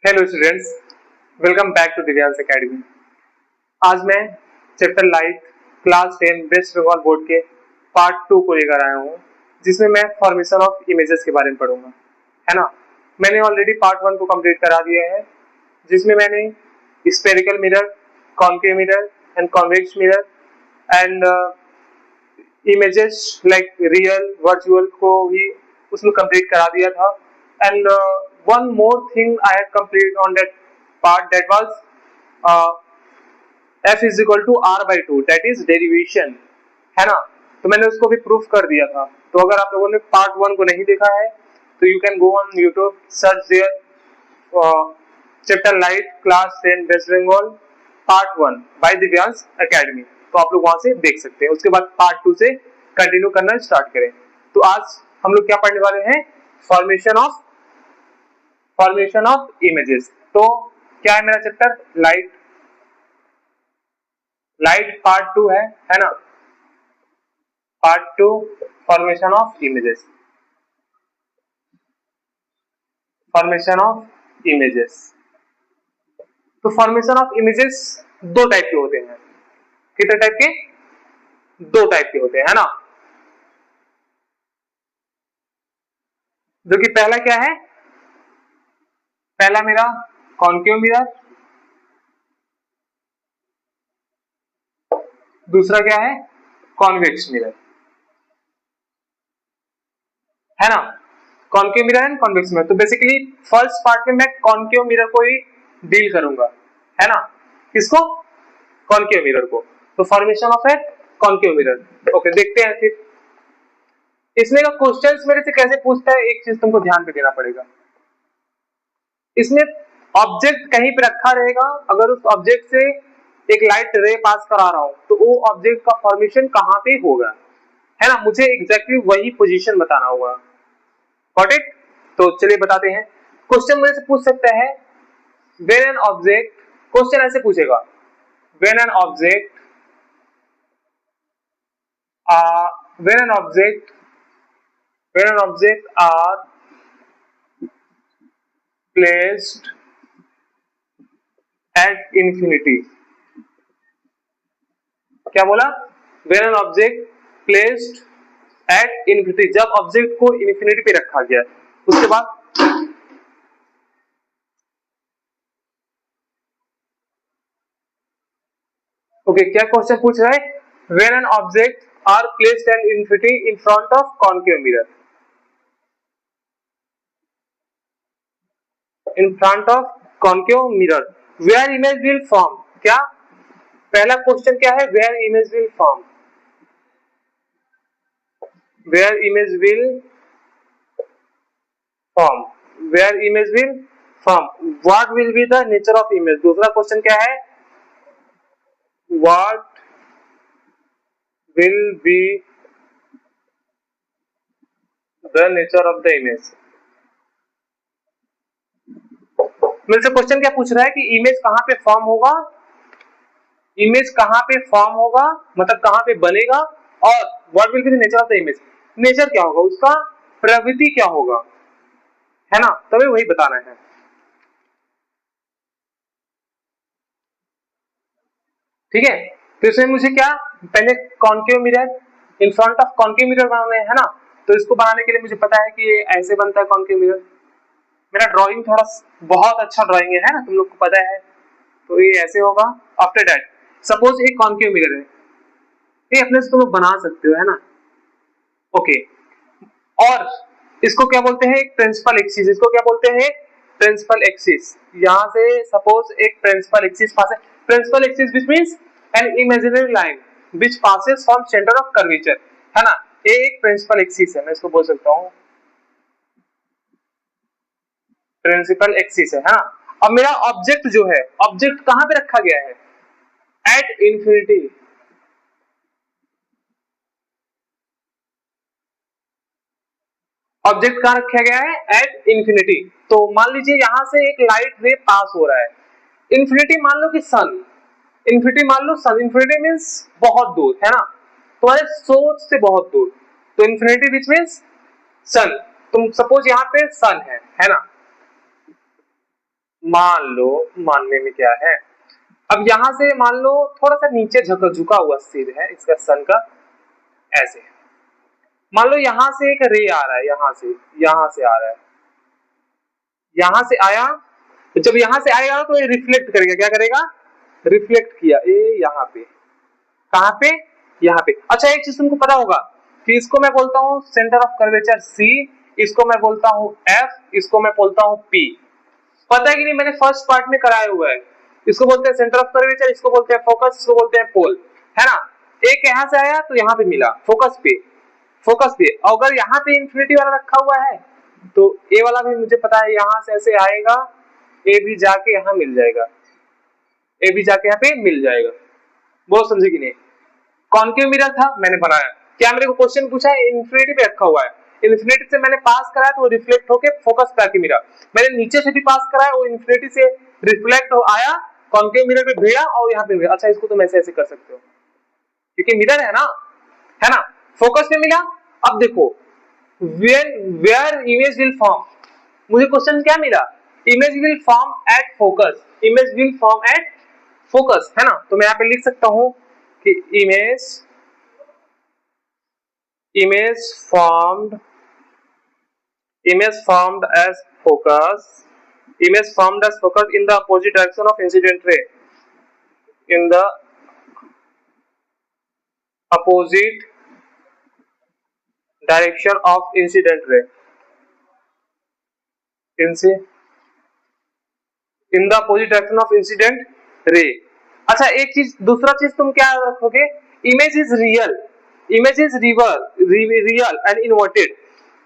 Hello students, welcome back to Divyansh academy. आज मैं chapter light class 10 West Bengal board के part 2 को लेकर आया हूँ, जिसमें मैं फॉर्मेशन ऑफ इमेजेस के बारे में पढ़ूंगा, है ना। मैंने ऑलरेडी पार्ट 1 को कंप्लीट करा दिया है, जिसमें मैंने spherical mirror, concave mirror and convex mirror and images like real virtual को भी उसमें कंप्लीट करा दिया था। And one more thing I had completed on that part, that was f is equal to r by 2, that is derivation, है ना। तो मैंने उसको भी प्रूफ कर दिया था। तो अगर आप लोगों ने पार्ट 1 को नहीं देखा है तो you can go on YouTube, search there chapter light class 10 West Bengal part 1 by Divyansh academy. तो आप लोग वहां से देख सकते हैं। उसके बाद पार्ट 2 से कंटिन्यू करना स्टार्ट करें। तो आज हम लोग क्या पढ़ने वाले हैं? Formation of images. तो क्या है मेरा चैप्टर? लाइट पार्ट 2 है ना। Part 2 formation of images. तो फॉर्मेशन ऑफ इमेजेस दो टाइप के होते हैं। कितने टाइप के? दो टाइप के होते हैं, है ना। जो कि पहला क्या है? पहला मेरा कॉन्केव मिरर, दूसरा क्या है? कॉन्वेक्स मिरर, है ना। Concave mirror and convex mirror. तो बेसिकली फर्स्ट पार्ट में मैं कॉन्केव मिरर को ही डील करूंगा, है ना। किसको? कॉन्केव मिरर को। तो formation of a concave mirror. Okay, देखते हैं फिर इसमें का क्वेश्चंस मेरे से कैसे पूछता है। एक चीज तुमको ध्यान पे देना पड़ेगा, इसमें ऑब्जेक्ट कहीं पे रखा रहेगा, अगर उस ऑब्जेक्ट से एक लाइट रे पास करा रहा हूं तो वो ऑब्जेक्ट का फॉर्मेशन कहां पे होगा, है ना। मुझे एग्जैक्टली वही पोजीशन बताना होगा। Got it? तो चलिए बताते हैं। क्वेश्चन मेरे से पूछ सकता है व्हेन एन ऑब्जेक्ट, क्वेश्चन ऐसे पूछेगा, when an object are placed at infinity। क्या बोला? When an object placed at infinity, जब ऑब्जेक्ट को इन्फिनिटी पे रखा गया। उसके बाद ओके, क्या क्वेश्चन पूछ रहा है? When an object are placed at infinity in front of concave mirror, in front of concave mirror, where image will form। क्या पहला क्वेश्चन क्या है? where image will form, where image will form, where image will form, what will be the nature of image। दूसरा question क्या है? what will be the nature of the image। मेरे से question क्या पूछ रहा है कि इमेज कहां पे फॉर्म होगा, इमेज कहां पे फॉर्म होगा मतलब कहां पे बनेगा, और what will be the nature of the image. Nature क्या होगा उसका, प्रवृत्ति क्या होगा, है ना। तभी वही बताना है। ठीक है, तो इसमें मुझे क्या, पहले concave mirror, in front of concave mirror बनाना है ना। तो इसको बनाने के लिए मुझे पता है कि ये ऐसे बनता है कॉन्केव मिरर। मेरा ड्राइंग थोड़ा बहुत अच्छा ड्राइंग है ना, तुम लोग को पता है। तो ये ऐसे होगा। आफ्टर दैट सपोज एक कॉन्केव मिरर है, ये अपने से तुम लोग बना सकते हो, है ना। ओके, और इसको क्या बोलते हैं? एक प्रिंसिपल एक्सिस। इसको क्या बोलते हैं? Principal axis. यहां से सपोज एक प्रिंसिपल एक्सिस पास है। Principal axis which means an imaginary line which passes from centre of curvature, है ना। ये एक प्रिंसिपल एक्सिस है, मैं इसको बोल सकता हूं प्रिंसिपल एक्सिस है ना। अब मेरा ऑब्जेक्ट जो है, ऑब्जेक्ट कहां पे रखा गया है? At infinity. ऑब्जेक्ट कहां रखा गया है? At infinity. तो मान लीजिए यहां से एक लाइट रे पास हो रहा है। इंफिनिटी मान लो कि सन, इंफिनिटी मान लो सन। इंफिनिटी मींस बहुत दूर, है ना, तुम्हारे सोर्स से बहुत दूर। तो इंफिनिटी विच मींस सन। तुम सपोज यहां पे सन है ना। मान लो, मानने में क्या है, अब यहां से मान लो थोड़ा सा नीचे झुका हुआ सिर है इसका सन का, ऐसे मान लो यहां से एक रे आ रहा है, यहां से आ रहा है, यहां से आया, तो जब यहां से आएगा तो ये रिफ्लेक्ट करेगा, क्या करेगा, रिफ्लेक्ट किया ये यहाँ पे, कहां पे, यहाँ पे। अच्छा एक चीज तुमको पता होगा कि इसको मैं बोलता हूँ सेंटर ऑफ कर्वेचर C, इसको मैं बोलता हूँ F, इसको मैं बोलता हूँ P। पता है कि नहीं, मैंने फर्स्ट पार्ट में कराया हुआ है। इसको बोलते हैं सेंटर ऑफ कर्वेचर, इसको बोलते हैं फोकस, इसको बोलते हैं पोल, है ना। एक यहाँ से आया तो यहाँ पे मिला फोकस पे, अगर यहाँ पे इंफिनिटी वाला रखा हुआ है तो ए वाला भी मुझे पता है यहाँ से ऐसे आएगा, ए भी जाके यहाँ मिल जाएगा, ए भी जाके यहाँ पे मिल जाएगा। बहुत समझे कि नहीं। कॉन्केव मिरर था मैंने बनाया, क्या मेरे को क्वेश्चन पूछा है इन्फिनिटी पे रखा हुआ है, इन्फिनिटी से मैंने पास कराया तो वो रिफ्लेक्ट होके फोकस पे आके मिला, मैंने नीचे से भी पास कराया वो इन्फिनिटी से रिफ्लेक्ट हो आया, कॉन्केव मिरर पे भेड़ा और यहाँ पे भेड़ा। अच्छा इसको तुम ऐसे ऐसे कर सकते हो क्योंकि मिरर है ना, फोकस पे मिला। अब देखो वेयर इमेज विल फॉर्म, मुझे क्वेश्चन क्या मिला, image will form at focus, image will form at focus, है ना। तो मैं यहाँ पे लिख सकता हूं कि image formed as focus, image formed as focus in the opposite direction of incident ray, in the opposite direction of incident ray, in the opposite direction of incident ray। अच्छा एक चीज, दूसरा चीज तुम क्या रखोगे, image is real, image is real and inverted.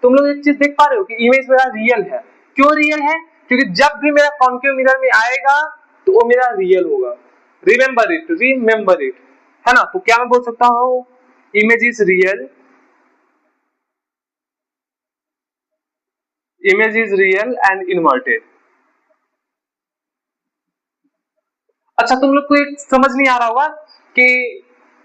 तुम लोग एक चीज देख पा रहे हो कि इमेज मेरा रियल है, क्यों रियल है, क्योंकि जब भी मेरा कॉन्केव मिरर में आएगा तो वो मेरा रियल होगा, रिमेंबर इट, है ना। तो क्या मैं बोल सकता हूँ, image is real, and inverted. अच्छा तुम लोग को एक समझ नहीं आ रहा होगा कि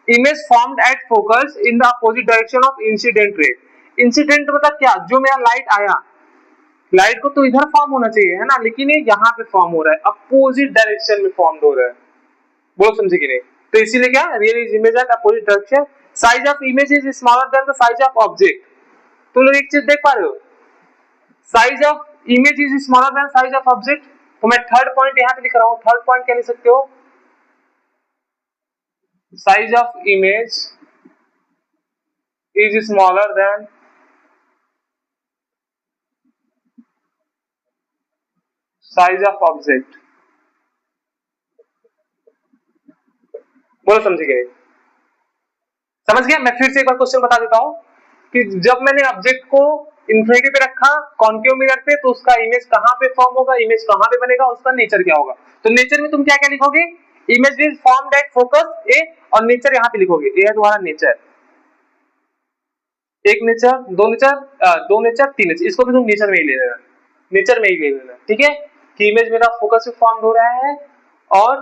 image formed at focus in the opposite direction of incident रे। इंसिडेंट मतलब क्या, जो मेरा लाइट आया, लाइट को तो इधर फॉर्म होना चाहिए है ना, लेकिन ये यहाँ पे फॉर्म हो रहा है, अपोजिट डायरेक्शन में फॉर्म हो रहा है। बोलो समझे कि नहीं। तो इसीलिए क्या, real is image at opposite direction, size of image is smaller then the size of object. तुम लोग एक चीज देख पा रहे हो, size of image is smaller than size of object. तो मैं थर्ड पॉइंट यहाँ पे लिख रहा हूँ, थर्ड पॉइंट क्या लिख सकते हो, size of image is smaller than size of object। बोलो समझे गए, समझ गया। मैं फिर से एक बार क्वेश्चन बता देता हूं कि जब मैंने ऑब्जेक्ट को इन्फिनिटी पे रखा कॉन्केव मिरर पे, तो उसका इमेज कहां पे फॉर्म होगा, इमेज कहां पे बनेगा, उसका नेचर क्या होगा। तो नेचर में तुम क्या क्या लिखोगे, image is formed at focus A, और नेचर यहाँ पे लिखोगे, ए है तुम्हारा नेचर, एक नेचर, दो नेचर, तीन नेचर, इसको भी तुम नेचर में ही ले लेना, नेचर में ही ले लेना, ठीक है। कि इमेज मेरा फोकस पे फॉर्म हो रहा है और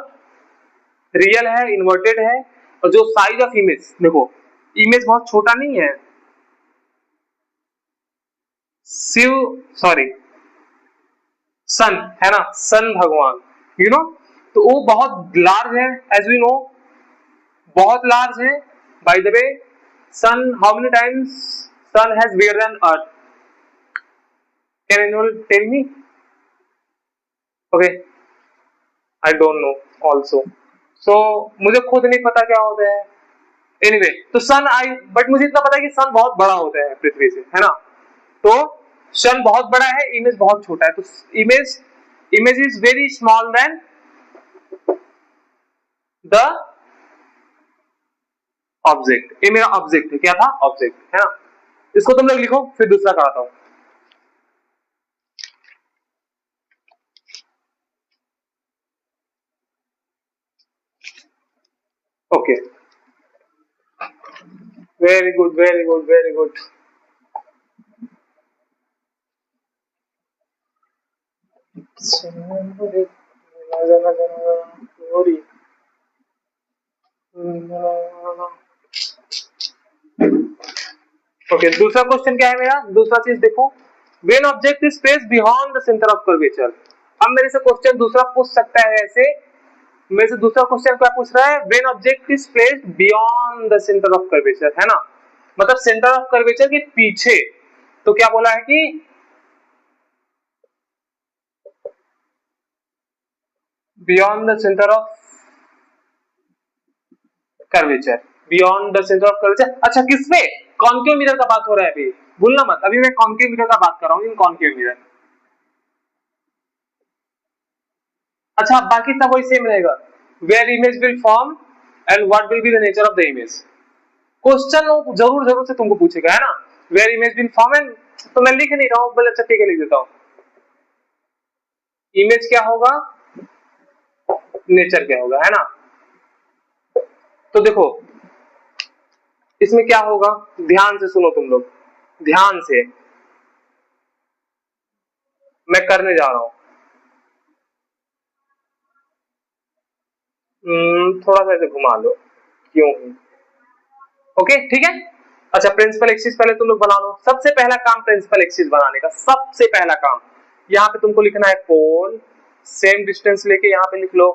रियल है, इन्वर्टेड है, और जो साइज ऑफ इमेज, देखो इमेज बहुत छोटा नहीं है, सन है ना, सन भगवान, यू नो, तो वो बहुत लार्ज है, एज वी नो बहुत लार्ज है। By the way sun, how many times sun has bigger than earth, can anyone tell me? Okay, I don't know also, so मुझे खुद नहीं पता क्या होता है। anyway तो सन बट मुझे इतना पता है कि सन बहुत बड़ा होता है पृथ्वी से, है ना। तो सन बहुत बड़ा है, इमेज बहुत छोटा है, तो image is very small then the object. ये मेरा ऑब्जेक्ट है, क्या था, ऑब्जेक्ट, है ना। इसको तुम लोग लिखो, फिर दूसरा कराता हूं। Okay, very good, very good, very good. Okay, दूसरा क्वेश्चन क्या है मेरा, दूसरा चीज देखो, when object is placed beyond the centre of curvature, अब मेरे से क्वेश्चन दूसरा पूछ सकता है ऐसे, मेरे से दूसरा क्वेश्चन क्या पूछ रहा है, when object is placed beyond the centre of curvature, है ना, मतलब सेंटर ऑफ कर्वेचर के पीछे। तो क्या बोला है कि beyond the centre of curvature, beyond the centre of curvature. अच्छा किसमें, कॉन्केव मिरर का बात हो रहा है अभी, भूलना मत, अभी मैं कॉन्केव मिरर का बात कर रहा हूं, इन कॉन्केव मिरर। अच्छा बाकी सब वही सेम रहेगा, where image will form and what will be the nature of the image. Question जरूर जरूर से तुमको पूछेगा, है ना, where image will form and, तो मैं लिख नहीं रहा हूं, बोले अच्छा ठीक है लिख देता हूं, इमेज क्या होगा, नेचर क्या होगा, है ना। तो देखो इसमें क्या होगा, ध्यान से सुनो तुम लोग, ध्यान से मैं करने जा रहा हूं। थोड़ा सा ऐसे घुमा लो, क्यों, ओके ठीक है। अच्छा प्रिंसिपल एक्सिस पहले तुम लोग बना लो, सबसे पहला काम प्रिंसिपल एक्सिस बनाने का, सबसे पहला काम यहाँ पे तुमको लिखना है कोण, सेम डिस्टेंस लेके यहाँ पे लिख लो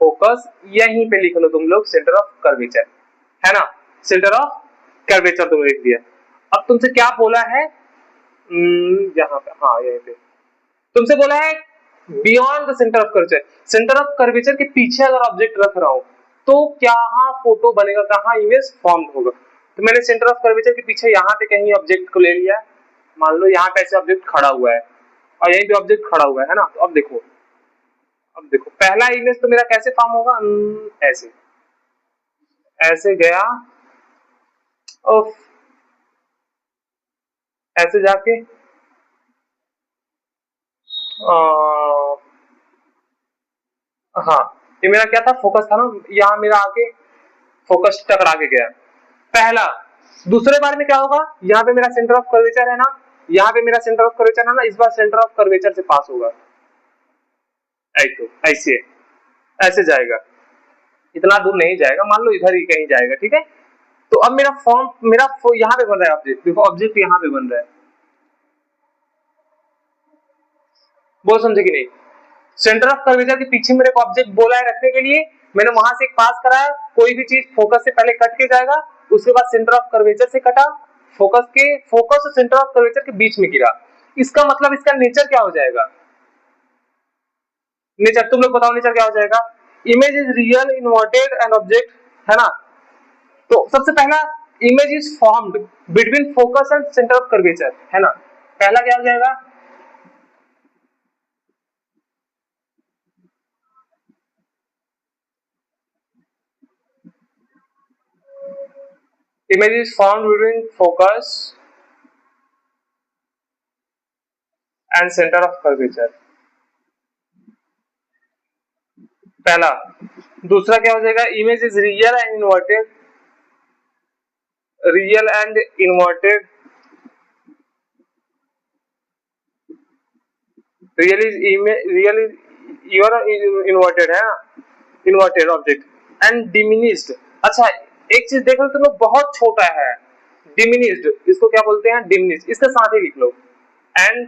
फोकस, यहीं पे लिख लो तुम लोग सेंटर ऑफ कर्वेचर, है ना, सेंटर ऑफ कर्वेचर तुमने लिख दिया। अब तुमसे क्या बोला है, यहाँ पे, हाँ यहीं पे तुमसे बोला है beyond the centre of curvature, centre of curvature के पीछे अगर ऑब्जेक्ट रख रहा हूं तो क्या फोटो बनेगा, कहाँ इमेज फॉर्म होगा। तो मैंने सेंटर ऑफ कर्वेचर के पीछे यहाँ पे कहीं ऑब्जेक्ट को ले लिया, मान लो यहाँ पे ऐसे ऑब्जेक्ट खड़ा हुआ है और यहीं पे ऑब्जेक्ट खड़ा हुआ है ना, तो अब देखो पहला इमेज तो मेरा कैसे फॉर्म होगा, ऐसे ऐसे गया, उफ, ऐसे जाके हाँ ये मेरा क्या था, फोकस था ना, यहाँ मेरा आके फोकस टकरा के गया पहला। दूसरे बार में क्या होगा, यहाँ पे मेरा सेंटर ऑफ कर्वेचर है ना, यहाँ पे मेरा सेंटर ऑफ कर्वेचर है ना, इस बार सेंटर ऑफ कर्वेचर से पास होगा, ऐसे ऐसे जाएगा, इतना दूर नहीं जाएगा, मान लो इधर ही कहीं जाएगा, ठीक है। तो अब मेरा फॉर्म, मेरा यहाँ पे बन रहा है ऑब्जेक्ट, देखो ऑब्जेक्ट यहाँ पे बन रहा है, बोल समझे कि नहीं। सेंटर ऑफ कर्वेचर के पीछे मेरे को ऑब्जेक्ट बोला है रखने के लिए, मैंने वहां से एक पास कराया, कोई भी चीज फोकस से पहले कट के जाएगा, उसके बाद सेंटर ऑफ कर्वेचर से कटा, फोकस और सेंटर ऑफ कर्वेचर के बीच में गिरा, इसका मतलब इसका नेचर क्या हो जाएगा, नेचर तुम लोग बताओ नेचर क्या हो जाएगा, image is real inverted and object, है ना। तो सबसे पहला image is formed between focus and centre of curvature, है ना, पहला क्या हो जाएगा, image is formed between focus and center of curvature, पहला। दूसरा क्या हो जाएगा, image is real and inverted, real and inverted, real is your inverted, है ना, इन्वर्टेड ऑब्जेक्ट एंड डिमिनिश्ड। अच्छा एक चीज देख लो तुम लोग, बहुत छोटा है, डिमिनिश्ड, इसको क्या बोलते हैं, डिमिनिश्ड, इसके साथ ही लिख लो एंड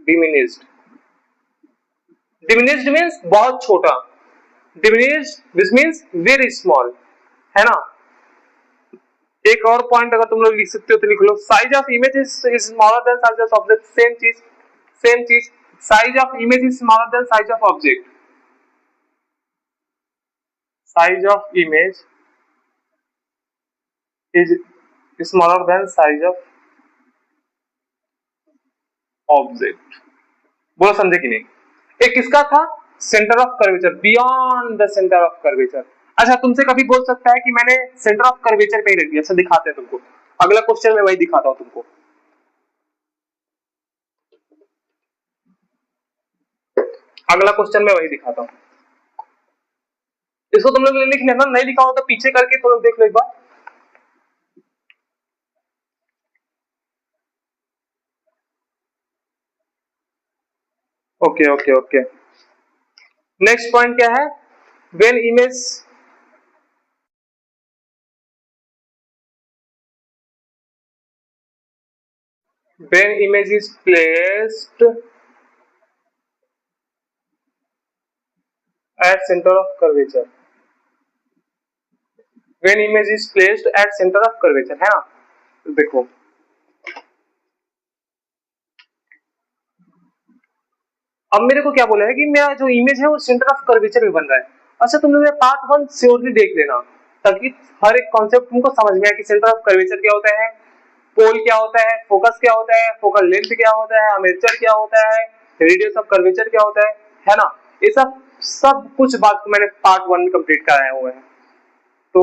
डिमिनिश्ड, डिमिनिश्ड मींस बहुत छोटा, diminished this means very small, है ना। एक और पॉइंट अगर तुम लोग लिख सकते हो तो लिख लो, size of image is smaller than size of object, same चीज, size of image is smaller than size of object, size of image is smaller than size of object, बोलो समझे कि नहीं। एक किसका था, centre of curvature, beyond the centre of curvature. अच्छा तुमसे कभी बोल सकता है कि मैंने सेंटर ऑफ कर्वेचर पे ही रख दिया, अच्छा दिखाते हैं तुमको, अगला क्वेश्चन में वही दिखाता हूं तुमको, अगला क्वेश्चन में वही दिखाता हूं, इसको तुम लोग लिख लेना, नहीं लिखा हो तो पीछे करके तुम लोग देख लो एक बार। Okay okay okay, next point क्या है, when image is placed at center of curvature, when image is placed at center of curvature, है ना। देखो अब मेरे को क्या बोला है कि मेरा जो इमेज है वो सेंटर ऑफ कर्वेचर में बन रहा है। अच्छा तुम लोग पार्ट 1 श्योरली देख लेना ताकि हर एक कॉन्सेप्ट तुमको समझ में आए कि सेंटर ऑफ कर्वेचर क्या होता है, पोल क्या होता है, फोकस क्या होता है, फोकल लेंथ क्या होता है, आर्मेचर क्या होता है, रेडियस ऑफ कर्वेचर क्या होता है ना। ये सब कुछ बात को मैंने पार्ट 1 में कंप्लीट कराया हुआ है। तो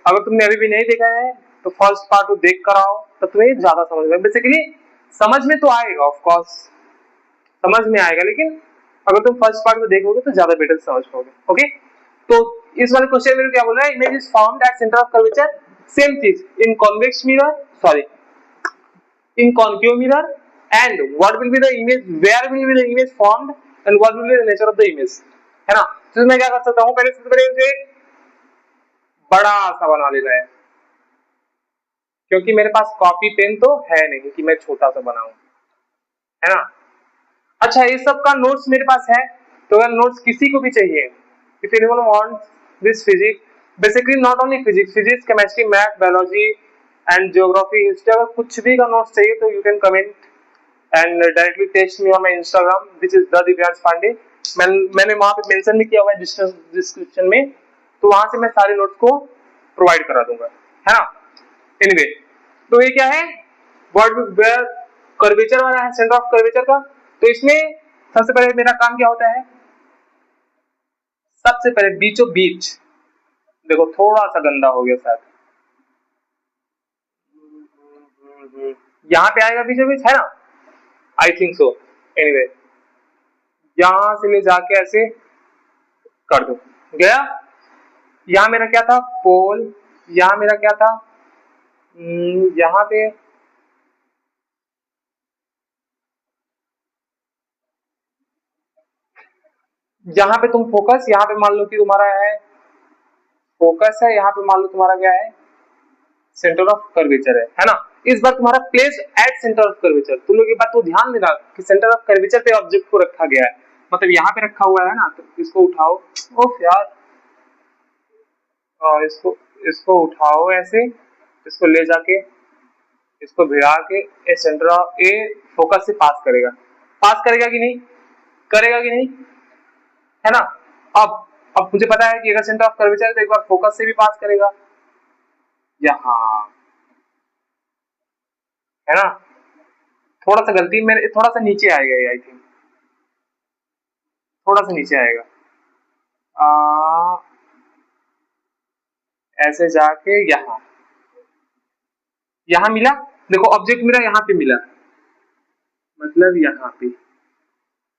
अगर तुमने अभी भी नहीं देखा है तो फर्स्ट पार्ट को देख कर आओ तो तुम्हें ज्यादा समझ में, बेसिकली समझ में तो आएगा, ऑफ कोर्स समझ में आएगा, लेकिन अगर तुम फर्स्ट पार्ट को देखोगे तो ज्यादा बेटर समझ पाओगे। ओके, तो इस वाले क्वेश्चन में क्या बोल रहा है, image is found at centre of curvature, same चीज in convex mirror, sorry in concave mirror, and what will be the image, where will be the image formed and what will be the nature of the image, है ना। तो मैं क्या कर सकता हूँ, पहले सबसे पहले मुझे बड़ा सा बना लेना है क्योंकि मेरे पास कॉपी पेन तो है नहीं कि मैं छोटा सा बनाऊं, है ना। अच्छा ये सब का नोट्स मेरे पास है, तो अगर नोट्स किसी को भी चाहिए, if anyone wants this physics, basically not only physics, chemistry, math, biology and geography, history, अगर कुछ भी का नोट्स चाहिए तो you can comment and directly text me on my Instagram which is the Divyansh Pandey। मैंने वहां पे mention भी किया हुआ है डिस्क्रिप्शन में, तो वहां से मैं सारे नोट्स को प्रोवाइड करा दूंगा, है ना। एनीवे तो ये क्या है, वर्ड कर्वेचर वाला है, सेंटर ऑफ कर्वेचर का। तो इसमें सबसे पहले मेरा काम क्या होता है, सबसे पहले बीचों बीच, देखो थोड़ा सा गंदा हो गया शायद, यहाँ पे आएगा बीचों बीच, है ना, आई थिंक सो। एनीवे यहां से ले जाके ऐसे कर दो, गया। यहां मेरा क्या था, पोल, यहां मेरा क्या था, यहां पे यहाँ पे तुम फोकस, यहाँ पे मान लो कि तुम्हारा है फोकस है, यहाँ पे मान लो तुम्हारा क्या है, सेंटर ऑफ कर्वेचर है ना। इस बार तुम्हारा place at centre of curvature, तुम लोग ये बात तो ध्यान देना कि सेंटर ऑफ कर्वेचर पे ऑब्जेक्ट को रखा गया है, मतलब यहाँ पे रखा हुआ है ना। तो इसको उठाओ, ओफ यार, और इसको उठाओ ऐसे, इसको ले जाके इसको भिड़ा के ए सेंटर ऑफ ए फोकस से पास करेगा कि नहीं, करेगा कि नहीं, है ना। अब मुझे पता है कि अगर सेंटर ऑफ कर्वेचर है तो एक बार फोकस से भी पास करेगा, यहाँ, है ना। थोड़ा सा गलती मेरे, थोड़ा सा नीचे आएगा ये, आई थिंक थोड़ा सा नीचे आएगा, ऐसे जाके यहाँ मिला, देखो ऑब्जेक्ट मेरा यहाँ पे मिला, मतलब यहाँ पे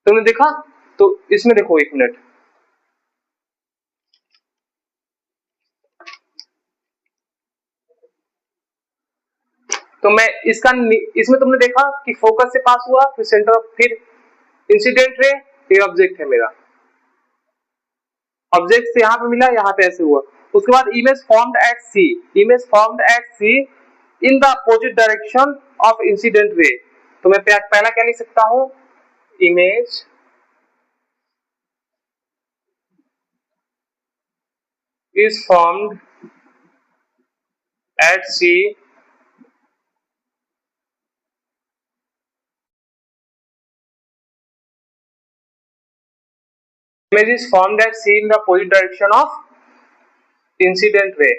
तुमने देखा। तो इसमें देखो एक मिनट, तो मैं इसमें तुमने देखा कि फोकस से पास हुआ, फिर सेंटर ऑफ, फिर इंसिडेंट रे, ये ऑब्जेक्ट है मेरा, ऑब्जेक्ट से यहाँ पे मिला, यहाँ पे ऐसे हुआ। उसके बाद image formed at C, image formed at C in the opposite direction of incident ray. तो मैं पहला क्या लिख सकता हूँ, image is formed at C image is formed at C in the opposite direction of incident ray।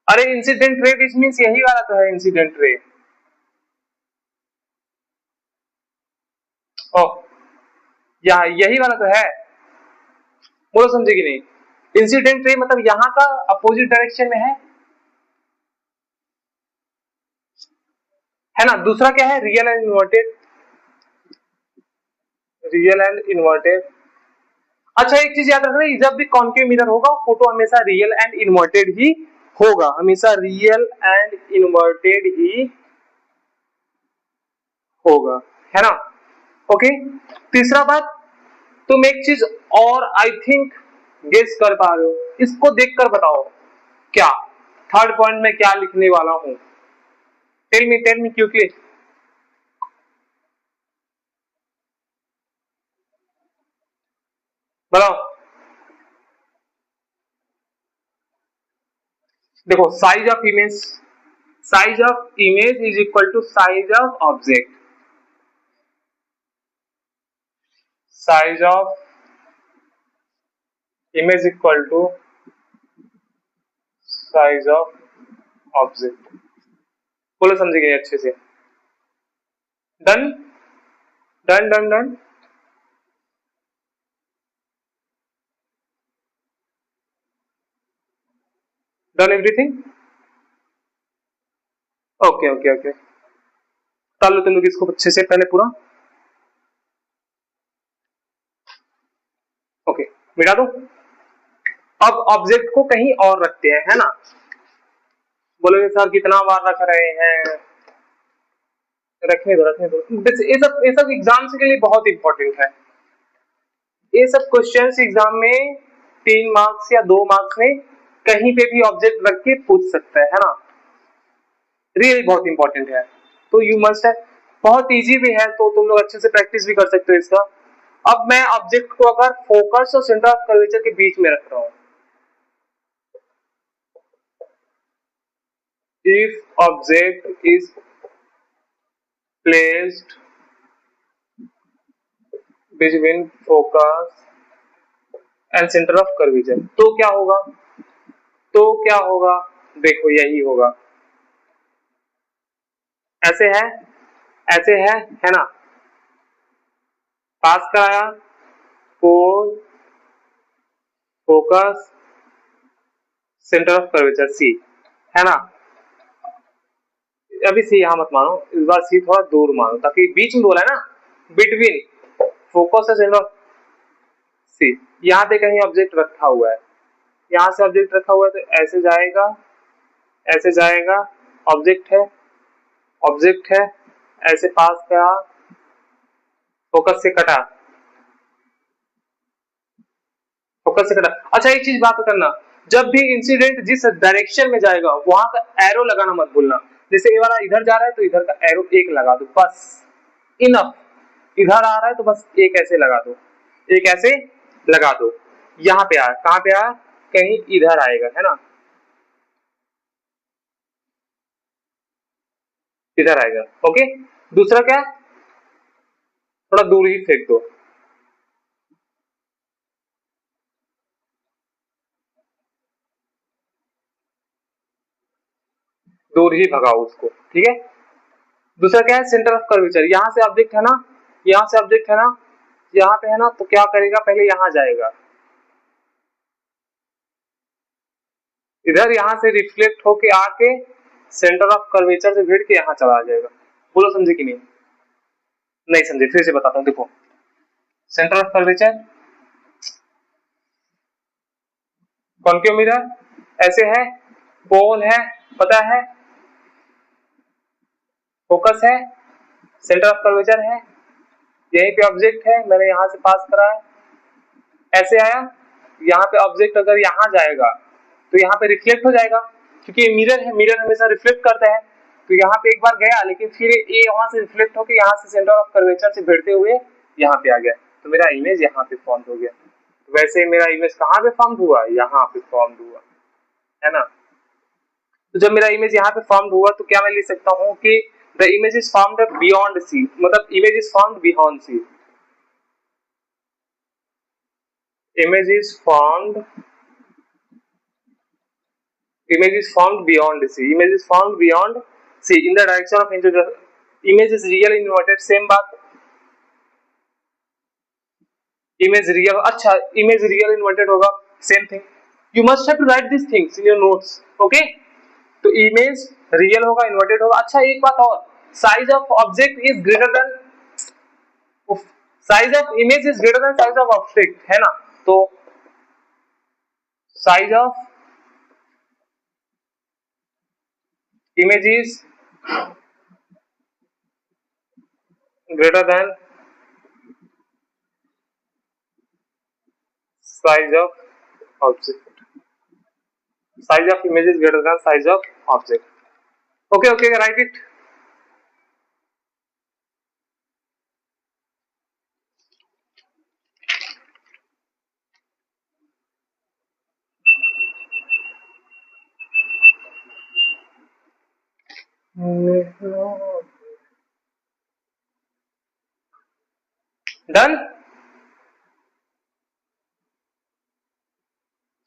अरे incident ray which means यही वाला तो है इंसिडेंट रे, ओ यही वाला तो है, बोलो समझे कि नहीं। इंसिडेंट रे मतलब यहाँ का अपोजिट डायरेक्शन में है ना। दूसरा क्या है, real and inverted, real and inverted. अच्छा एक चीज याद रखना, जब भी कॉन्केव मिरर होगा फोटो हमेशा रियल एंड इन्वर्टेड ही होगा, हमेशा रियल एंड इन्वर्टेड ही होगा, है ना। ओके, तीसरा बात, तुम एक चीज और आई थिंक गेस कर पा रहे हो, इसको देखकर बताओ क्या थर्ड पॉइंट में क्या लिखने वाला हूं, टेल मी क्विकली। बताओ। देखो size of image is equal to size of object, size of image equal to size of object. बोलो समझे गए अच्छे से? Done done done done. Done everything. Okay okay okay, कर लो तुम लोग इसको अच्छे से पहले पूरा। ओके, मिटा दो। अब ऑब्जेक्ट को कहीं और रखते हैं, है ना? बोलोगे सर कितना बार रख रहे हैं? रखने दो रखने दो। ये सब एग्जाम के लिए बहुत इंपॉर्टेंट है। ये सब क्वेश्चंस एग्जाम में 3 मार्क्स या 2 मार्क्स में कहीं पे भी ऑब्जेक्ट रख के पूछ सकता है ना? रियली बहुत इंपॉर्टेंट है, तो यू मस्ट है। बहुत इजी भी है, तो तुम लोग अच्छे से प्रैक्टिस भी कर सकते हो इसका। अब मैं ऑब्जेक्ट को अगर फोकस और सेंटर ऑफ कर्वेचर के बीच में रख रहा हूं, if object is placed between focus and centre of curvature, तो क्या होगा? तो क्या होगा? देखो यही होगा। ऐसे है, ऐसे है ना? पास कराया, pole, focus, centre of curvature C, है ना? अभी सी यहां मत मानो, इस बार सी थोड़ा दूर मानो, ताकि बीच में बोला है ना, बिटवीन फोकस और सेंटर ऑफ सी। यहाँ पे कहीं ऑब्जेक्ट रखा हुआ है, यहाँ से ऑब्जेक्ट रखा हुआ है, तो ऐसे जाएगा, ऐसे जाएगा, ऑब्जेक्ट है, ऐसे पास करा, फोकस से कटा, फोकस से कटा। अच्छा एक चीज बात करना, जब भी इंसिडेंट जिस डायरेक्शन में जाएगा वहां का एरो लगाना मत भूलना। जैसे ये वाला इधर जा रहा है तो इधर का एरो एक लगा दो बस, इनफ। इधर आ रहा है तो बस एक ऐसे लगा दो, एक ऐसे लगा दो। यहाँ पे आया, कहाँ पे आया? कहीं इधर आएगा, है ना? इधर आएगा। ओके, दूसरा क्या? थोड़ा दूर ही फेंक दो, दूर ही भगाओ उसको, ठीक है? दूसरा क्या है? Centre of curvature. यहाँ से ऑब्जेक्ट है ना, यहाँ से ऑब्जेक्ट है ना, यहाँ पे है ना, तो क्या करेगा? पहले यहाँ जाएगा, इधर यहाँ से रिफ्लेक्ट होके आके सेंटर ऑफ कर्वेचर से भिड़ के यहाँ चला जाएगा। बोलो समझे कि नहीं? नहीं समझे? फिर से बताता हूँ, देखो centre of curvature, concave mirror ऐसे है, पोल है, पता है, फोकस है, सेंटर ऑफ कर्वेचर है, यहीं पे ऑब्जेक्ट है, मैंने यहाँ से पास करा है, ऐसे आया, यहाँ पे ऑब्जेक्ट अगर यहाँ जाएगा तो यहाँ पे रिफ्लेक्ट हो जाएगा, क्योंकि ये मिरर है, मिरर हमेशा रिफ्लेक्ट करता है। तो यहाँ पे एक बार गया, लेकिन फिर ये वहां से रिफ्लेक्ट होकर यहाँ से सेंटर ऑफ कर्वेचर से भिड़ते हुए यहाँ पे आ गया, तो मेरा इमेज यहाँ पे फॉर्म हो गया। तो वैसे मेरा इमेज कहाँ पे फॉर्म हुआ? यहाँ पे फॉर्म हुआ, है ना? तो जब मेरा इमेज यहाँ पे फॉर्म हुआ तो क्या मैं लिख सकता हूँ कि the image is formed beyond C, मतलब image is formed beyond C, image is formed beyond C, image is formed beyond C in the direction of integral, image is real inverted, same बात, image real, अच्छा image real inverted होगा, same thing, you must have to write these things in your notes, okay? तो image real होगा, inverted होगा। अच्छा एक बात और, size of object is greater than size of image is greater than size of object, है ना? तो size of image is greater than size of object, size of image is greater than size of object, okay okay, write it। Done,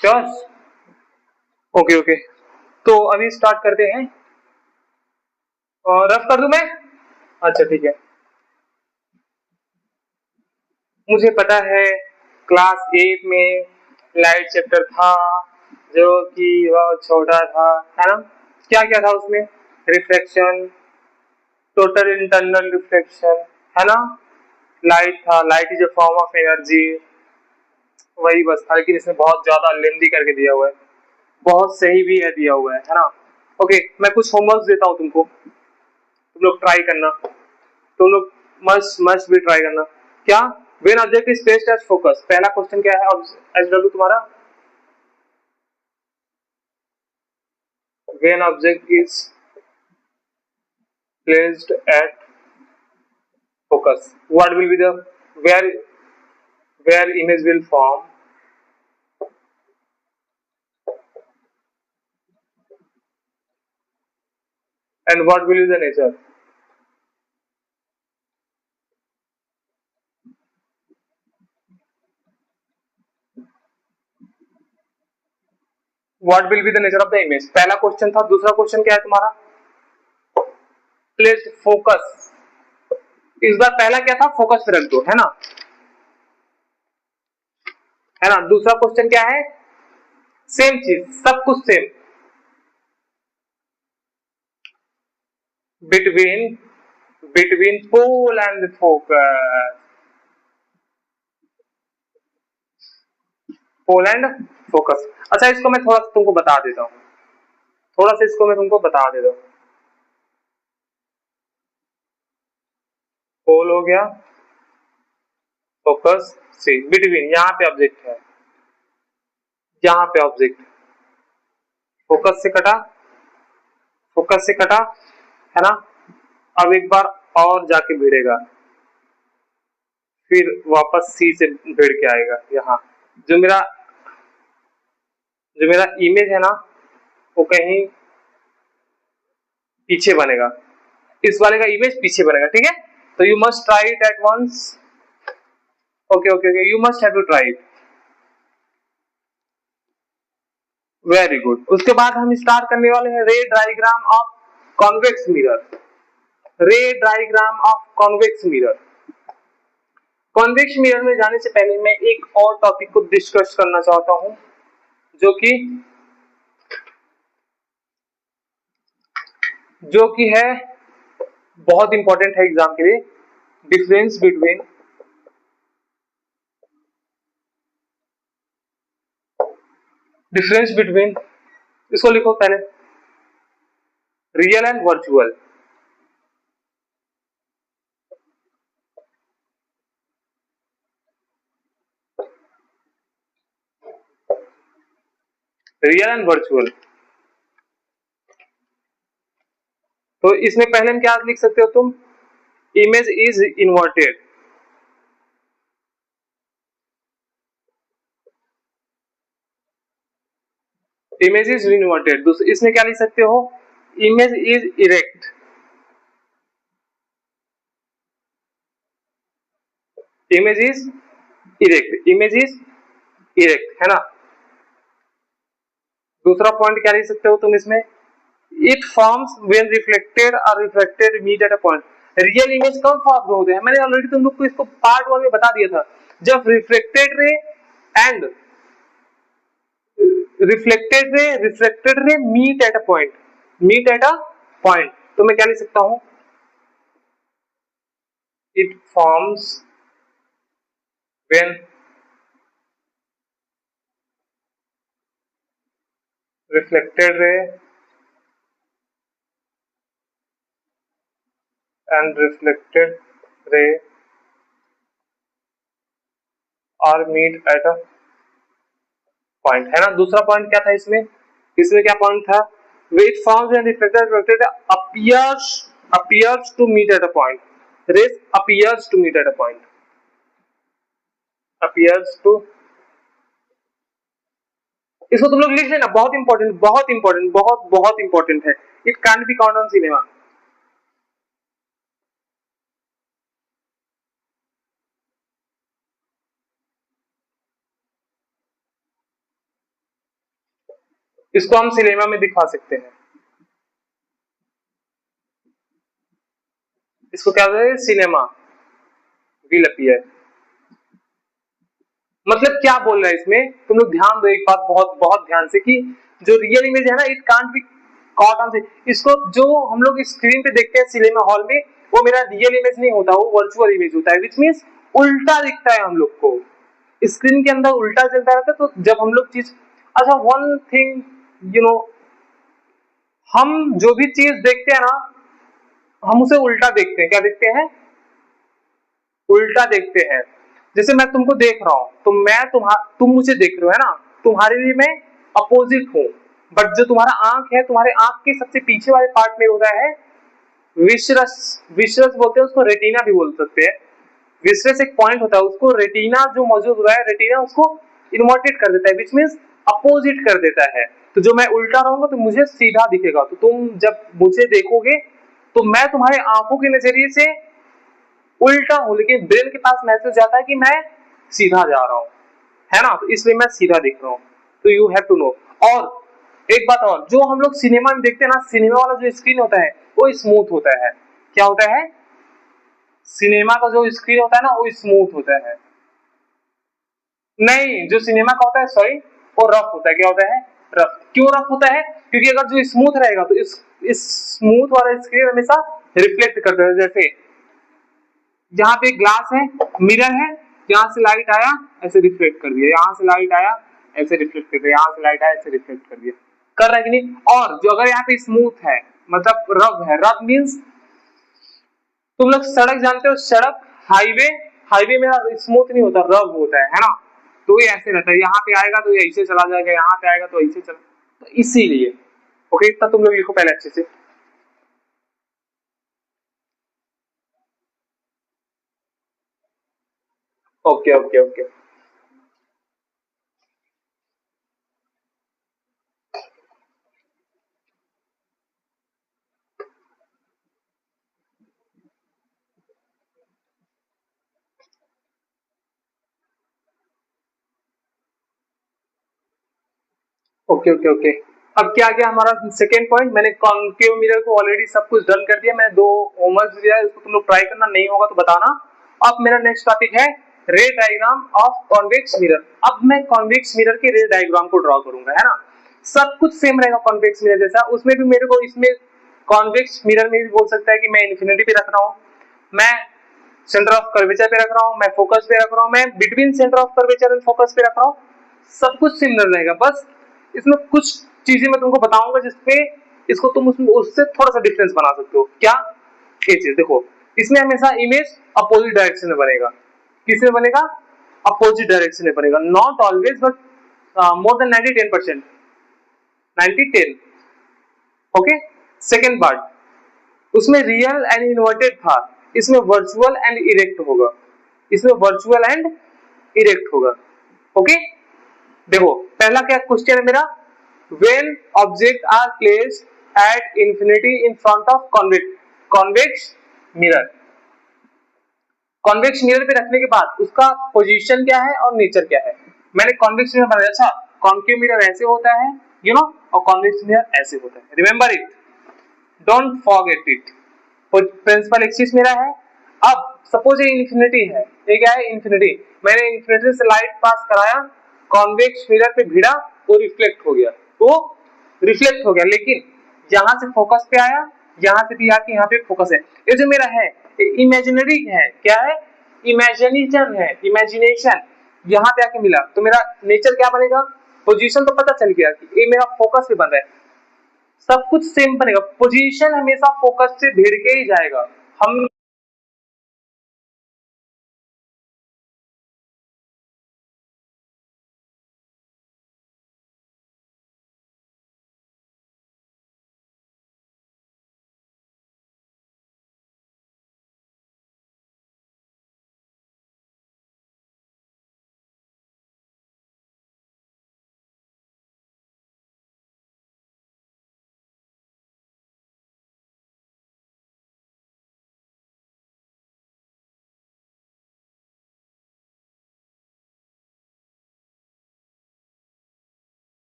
sure, okay okay. तो अभी start करते हैं, और rough कर दूं मैं? अच्छा ठीक है। मुझे पता है क्लास 8 में लाइट चैप्टर था जो कि बहुत छोटा था, है ना? क्या क्या था उसमें? रिफ्लेक्शन, टोटल इंटरनल रिफ्लेक्शन, है ना? लाइट था, light is a form of energy, वही बस था। लेकिन इसमें बहुत ज्यादा लेंदी करके दिया हुआ है, बहुत सही भी है दिया हुआ है ना? ओके, मैं कुछ होमवर्क देता हूँ तुमको, तुम लोग ट्राई करना, तुम लोग मस्ट मस्ट भी ट्राई करना। क्या? When object is placed as focus, पहला क्वेश्चन क्या है एस डब्ल्यू तुम्हारा? When object is placed at focus, what will be the where image will form, and what will be the nature? What will be the nature of the image? पहला question था। दूसरा question क्या है तुम्हारा? Placed focus. इस बार पहला क्या था? फोकस पे रख दो, है ना? है ना? दूसरा क्वेश्चन क्या है? सेम चीज, सब कुछ same. Between pole and focus, pole and focus. अच्छा, इसको मैं थोड़ा सा तुमको बता देता हूँ, थोड़ा सा इसको मैं तुमको बता देता हूँ। पोल हो गया, फोकस सी, बिटवीन, यहाँ पे ऑब्जेक्ट है, यहाँ पे ऑब्जेक्ट फोकस से कटा, फोकस से कटा, है ना? अब एक बार और जाके भिड़ेगा, फिर वापस सी से भिड़ के आएगा यहाँ। जो मेरा इमेज है ना, वो कहीं पीछे बनेगा, इस वाले का इमेज पीछे बनेगा, ठीक है? तो you must try it at once. Okay okay okay, you must have to try it. Very good. उसके बाद हम स्टार्ट करने वाले हैं ray diagram of convex mirror. Ray diagram of convex mirror. Convex mirror में जाने से पहले मैं एक और टॉपिक को डिस्कस करना चाहता हूं, जो कि है बहुत इंपॉर्टेंट है एग्जाम के लिए। डिफरेंस बिटवीन इसको लिखो पहले, real and virtual. Real and virtual. तो इसमें पहले हम क्या लिख सकते हो तुम? Image is inverted, image is inverted. इसमें क्या लिख सकते हो? Image is erect, image is erect, image is erect, है ना? दूसरा पॉइंट क्या लिख सकते हो तुम इसमें? इट फॉर्म्स व्हेन रिफ्लेक्टेड और refracted meet at a point. Real image कब फॉर्म होते हैं? मैंने ऑलरेडी तुम लोग को इसको पार्ट 1 में बता दिया था। जब reflected ray and reflected ray meet at a point, meet at a point, तो मैं क्या लिख सकता हूं? It forms when reflected ray and reflected ray are meet at a point, है ना? दूसरा पॉइंट क्या था इसमें? इसमें क्या पॉइंट था? It forms when reflected appears to meet at a point. Rays appears to meet at a point. Appears to, इसको तुम लोग लिख लेना, बहुत इंपॉर्टेंट, बहुत इंपॉर्टेंट, बहुत बहुत इंपॉर्टेंट है। It can't be count on cinema. इसको हम सिनेमा में दिखा सकते हैं, इसको क्या बोलते हैं, सिनेमा विल अपीयर। मतलब क्या बोल रहा है इसमें, तुम लोग ध्यान दो एक बात बहुत बहुत ध्यान से, कि जो रियल इमेज है ना, it can't be caught on, इसको जो हम लोग स्क्रीन पे देखते हैं सिनेमा हॉल में, वो मेरा रियल इमेज नहीं होता, वो वर्चुअल इमेज होता है, विच मींस उल्टा दिखता है हम लोग को, स्क्रीन के अंदर उल्टा चलता रहता है। तो जब हम लोग चीज, अच्छा वन थिंग यू नो, हम जो भी चीज देखते हैं ना, हम उसे उल्टा देखते हैं। क्या देखते हैं? उल्टा देखते हैं। जैसे मैं तुमको देख रहा हूं, तो मैं तुम मुझे देख रहे हो, है ना, तुम्हारे लिए मैं अपोजिट हूं, बट जो तुम्हारा आंख है, तुम्हारे आंख के सबसे पीछे वाले पार्ट में होता है विश्रस, विश्रस बोलते हैं उसको, रेटिना भी बोल सकते हैं। विश्रस एक पॉइंट होता है, उसको रेटिना जो मौजूद होता है, रेटिना उसको इन्वर्टेड कर देता है, विच मींस अपोजिट कर देता है। तो जो मैं उल्टा रहूंगा तो मुझे सीधा दिखेगा, तो तुम जब मुझे देखोगे तो मैं तुम्हारे आंखों के नजरिए से उल्टा हूं, लेकिन ब्रेन के पास मैसेज जाता है कि मैं सीधा जा रहा हूं, है ना, तो इसलिए मैं सीधा दिख रहा हूं। तो यू हैव टू नो। और एक बात और, जो हम लोग सिनेमा में देखते हैं ना, सिनेमा वाला जो स्क्रीन होता है वो स्मूथ होता है। क्या होता है? सिनेमा का जो स्क्रीन होता है ना, वो स्मूथ होता है। नहीं, जो सिनेमा का होता है, सॉरी, वो रफ होता है। क्या होता है? रफ। क्यों रफ होता है? क्योंकि अगर जो स्मूथ रहेगा तो इस स्मूथ वाला स्क्रीन हमेशा रिफ्लेक्ट करता है। जैसे यहाँ पे ग्लास है, मिरर है, यहाँ से लाइट आया ऐसे रिफ्लेक्ट कर दिया, यहाँ से लाइट आया ऐसे रिफ्लेक्ट कर दिया, यहाँ से लाइट आया ऐसे रिफ्लेक्ट कर दिया, कर रहा है कि नहीं? और जो अगर यहाँ पे स्मूथ है, मतलब रफ है, रफ मीन्स तुम लोग सड़क जानते हो, सड़क, हाईवे, हाईवे में स्मूथ नहीं होता, रफ होता है ना, तो ये ऐसे रहता है, यहाँ पे आएगा तो ये ऐसे चला जाएगा, यहाँ पे आएगा तो ऐसे चला, तो इसीलिए। ओके, इतना तुम लोग लिखो पहले अच्छे से। Okay okay okay, okay okay okay. अब क्या गया हमारा सेकेंड पॉइंट, मैंने कॉन्केव मिरर को ऑलरेडी सब कुछ डन कर दिया, मैंने 2 होमवर्क दिया है, इसको तुम लोग ट्राई करना, नहीं होगा तो बताना। अब मेरा नेक्स्ट टॉपिक है रे डायग्राम ऑफ कॉन्वेक्स मिरर। अब मैं कॉन्वेक्स मिरर के रे डायग्राम को ड्रॉ करूंगा, है ना। सब कुछ सेम रहेगा कॉन्वेक्स मिरर जैसा, उसमें भी मेरे को, इसमें कॉन्वेक्स मिरर में भी बोल सकता है कि मैं इन्फिनिटी पे रख रहा हूँ, मैं सेंटर ऑफ कर्वेचर पे रख रहा हूँ, मैं फोकस पे रख रहा हूँ, मैं between centre of curvature and focus पे रख रहा हूँ, सब कुछ सिमिलर रहेगा। बस इसमें कुछ चीजें मैं तुमको बताऊंगा जिसपे इसको तुम उसमें उससे थोड़ा सा डिफरेंस बना सकते हो। क्या? ये चीज देखो, इसमें हमेशा इमेज अपोजिट डायरेक्शन में बनेगा। किसमें बनेगा? अपोजिट डायरेक्शन में बनेगा, not always but more than 90-10%, 90-10। Okay, second part, उसमें रियल एंड इन्वर्टेड था, इसमें वर्चुअल एंड इरेक्ट होगा, इसमें वर्चुअल एंड इरेक्ट होगा। ओके, देखो पहला क्या क्वेश्चन है मेरा, when object are placed at infinity in front of convex mirror, convex mirror पे रखने के बाद उसका पोजीशन क्या है और नेचर क्या है। मैंने कॉन्वेक्स मिरर बनाया, अच्छा कॉन्केव मिरर ऐसे होता है, यू नो, और कॉन्वेक्स मिरर ऐसे होता है, remember it, don't forget it. Principal axis मेरा है। अब सपोज ये इंफिनिटी है, ये क्या है? इंफिनिटी। मैंने इंफिनिटी से लाइट पास कराया, कॉन्वेक्स मिरर पे भिड़ा, वो रिफ्लेक्ट हो गया, वो रिफ्लेक्ट हो गया, लेकिन यहां से फोकस पे आया, यहां से भी आके यहाँ पे फोकस है। ये जो मेरा है इमेजिनरी है, क्या है? इमेजिनेशन है, इमेजिनेशन। यहाँ पे आके मिला तो मेरा नेचर क्या बनेगा? पोजीशन तो पता चल गया कि ये मेरा फोकस पे बन रहा है, सब कुछ सेम बनेगा, पोजीशन हमेशा फोकस से भिड़ के ही जाएगा। हम